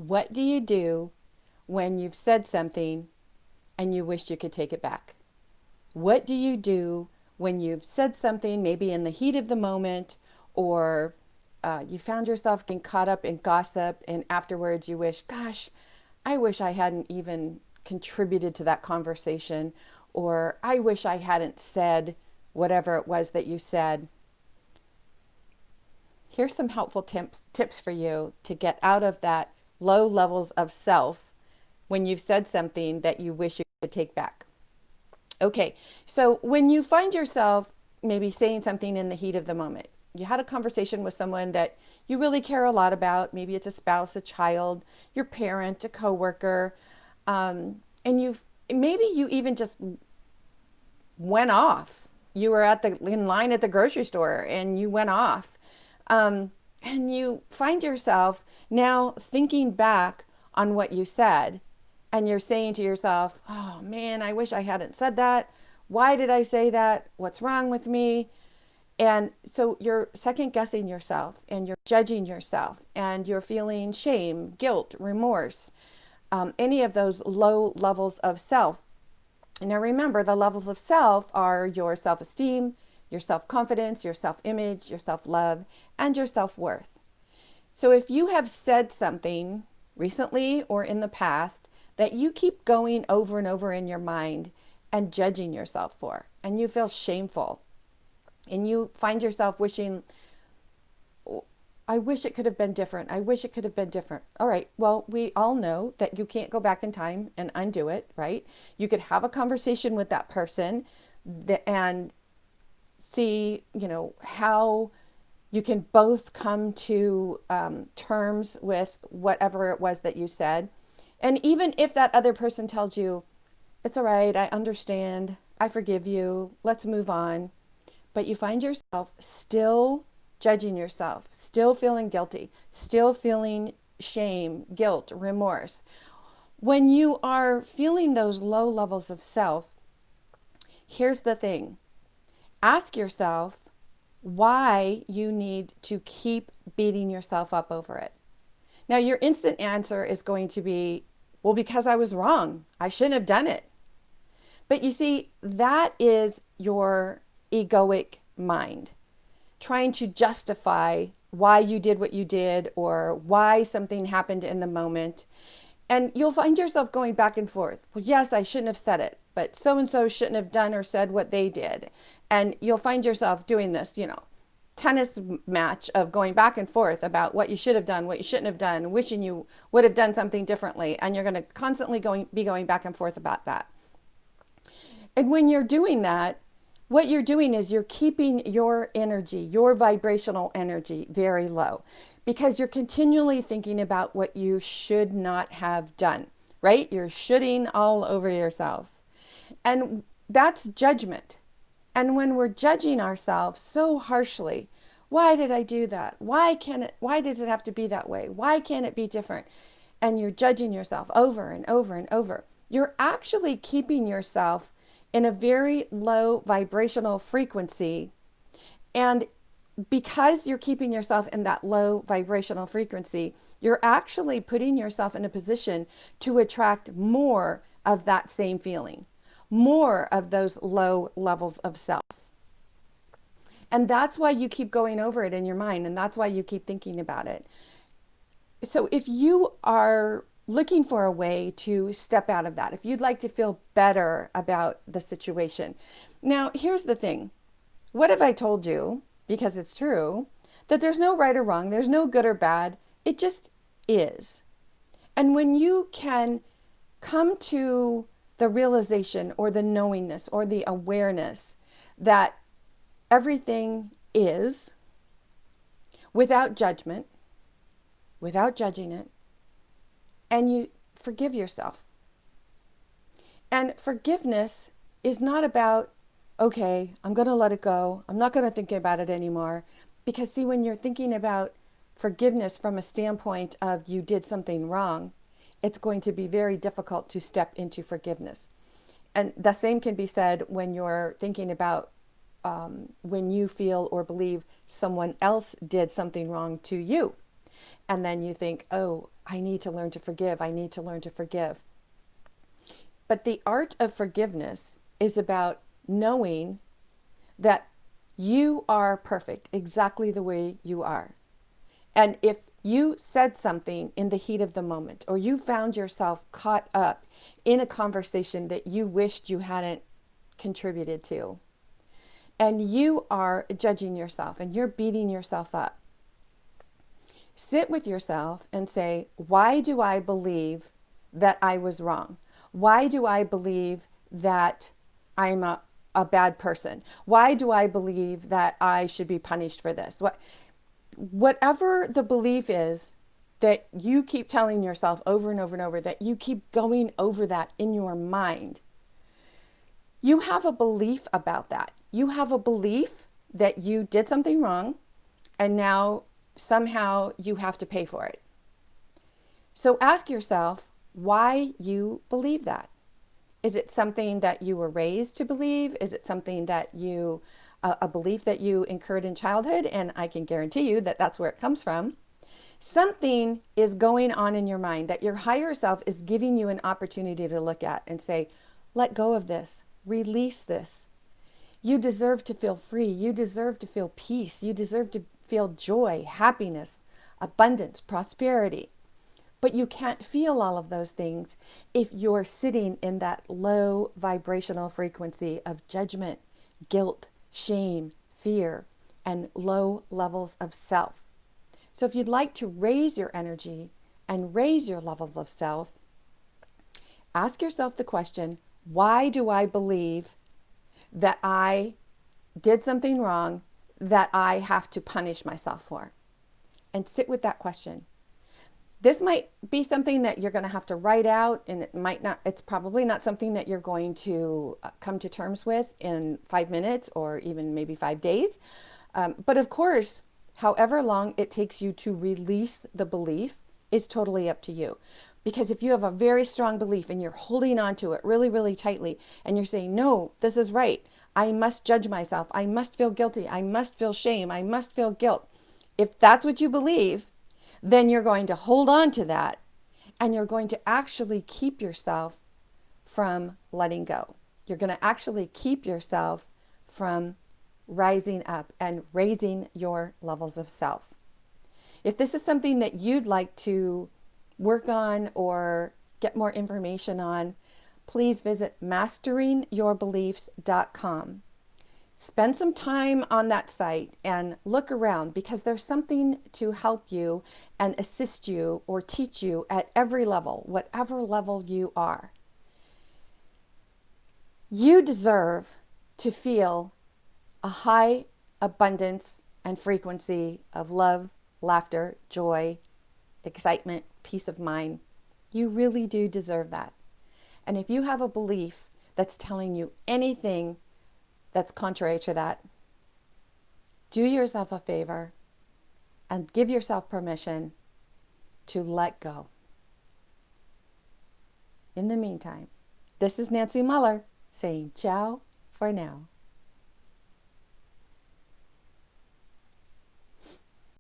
What do you do when you've said something and you wish you could take it back? What do you do when you've said something, maybe in the heat of the moment, or you found yourself getting caught up in gossip, and afterwards you wish, gosh, I wish I hadn't even contributed to that conversation, or I wish I hadn't said whatever it was that you said. Here's some helpful tips for you to get out of that low levels of self when you've said something that you wish you could take back. Okay, so when you find yourself maybe saying something in the heat of the moment, you had a conversation with someone that you really care a lot about. Maybe it's a spouse, a child, your parent, a coworker, and maybe you even just went off. You were in line at the grocery store and you went off, and you find yourself now thinking back on what you said, and you're saying to yourself, oh man, I wish I hadn't said that. Why did I say that? What's wrong with me? And so you're second guessing yourself and you're judging yourself and you're feeling shame, guilt, remorse, any of those low levels of self. Now remember, the levels of self are your self-esteem, your self-confidence, your self-image, your self-love, and your self-worth. So if you have said something recently or in the past that you keep going over and over in your mind and judging yourself for, and you feel shameful, and you find yourself wishing, I wish it could have been different. I wish it could have been different. All right. Well, we all know that you can't go back in time and undo it, right? You could have a conversation with that person and see, how you can both come to terms with whatever it was that you said. And even if that other person tells you, it's all right, I understand, I forgive you, let's move on, but you find yourself still judging yourself, still feeling guilty, still feeling shame, guilt, remorse. When you are feeling those low levels of self, here's the thing. Ask yourself why you need to keep beating yourself up over it. Now, your instant answer is going to be, well, because I was wrong. I shouldn't have done it. But you see, that is your egoic mind trying to justify why you did what you did or why something happened in the moment. And you'll find yourself going back and forth. Well, yes, I shouldn't have said it, but so-and-so shouldn't have done or said what they did. And you'll find yourself doing this, tennis match of going back and forth about what you should have done, what you shouldn't have done, wishing you would have done something differently. And you're going to constantly be going back and forth about that. And when you're doing that, what you're doing is you're keeping your energy, your vibrational energy, very low because you're continually thinking about what you should not have done, right? You're shoulding all over yourself. And that's judgment. And when we're judging ourselves so harshly, why did I do that? Why does it have to be that way? Why can't it be different? And you're judging yourself over and over and over. You're actually keeping yourself in a very low vibrational frequency. And because you're keeping yourself in that low vibrational frequency, you're actually putting yourself in a position to attract more of that same feeling, more of those low levels of self. And that's why you keep going over it in your mind, and that's why you keep thinking about it. So if you are looking for a way to step out of that, if you'd like to feel better about the situation. Now, here's the thing. What if I told you, because it's true, that there's no right or wrong, there's no good or bad, it just is. And when you can come to the realization or the knowingness or the awareness that everything is without judgment, without judging it, and you forgive yourself. And forgiveness is not about, okay, I'm going to let it go. I'm not going to think about it anymore. Because see, when you're thinking about forgiveness from a standpoint of you did something wrong, it's going to be very difficult to step into forgiveness. And the same can be said when you're thinking about when you feel or believe someone else did something wrong to you. And then you think, oh, I need to learn to forgive. I need to learn to forgive. But the art of forgiveness is about knowing that you are perfect exactly the way you are. And if you said something in the heat of the moment, or you found yourself caught up in a conversation that you wished you hadn't contributed to, and you are judging yourself and you're beating yourself up, sit with yourself and say, why do I believe that I was wrong? Why do I believe that I'm a bad person? Why do I believe that I should be punished for this? Whatever the belief is that you keep telling yourself over and over and over, that you keep going over that in your mind, you have a belief about that. You have a belief that you did something wrong and now somehow you have to pay for it. So ask yourself why you believe that. Is it something that you were raised to believe? Is it something that a belief that you incurred in childhood? And I can guarantee you that that's where it comes from. Something is going on in your mind that your higher self is giving you an opportunity to look at and say, let go of this, release this. You deserve to feel free. You deserve to feel peace. You deserve to feel joy, happiness, abundance, prosperity. But you can't feel all of those things if you're sitting in that low vibrational frequency of judgment, guilt, shame, fear, and low levels of self. So if you'd like to raise your energy and raise your levels of self, ask yourself the question, why do I believe that I did something wrong that I have to punish myself for? And sit with that question. This might be something that you're going to have to write out, and it's probably not something that you're going to come to terms with in 5 minutes or even maybe 5 days. But of course, however long it takes you to release the belief is totally up to you. Because if you have a very strong belief and you're holding on to it really, really tightly, and you're saying, no, this is right. I must judge myself. I must feel guilty. I must feel shame. I must feel guilt. If that's what you believe, then you're going to hold on to that, and you're going to actually keep yourself from letting go. You're going to actually keep yourself from rising up and raising your levels of self. If this is something that you'd like to work on or get more information on, please visit masteringyourbeliefs.com. Spend some time on that site and look around, because there's something to help you and assist you or teach you at every level, whatever level you are. You deserve to feel a high abundance and frequency of love, laughter, joy, excitement, peace of mind. You really do deserve that. And if you have a belief that's telling you anything that's contrary to that, do yourself a favor and give yourself permission to let go. In the meantime, this is Nancy Muller saying ciao for now.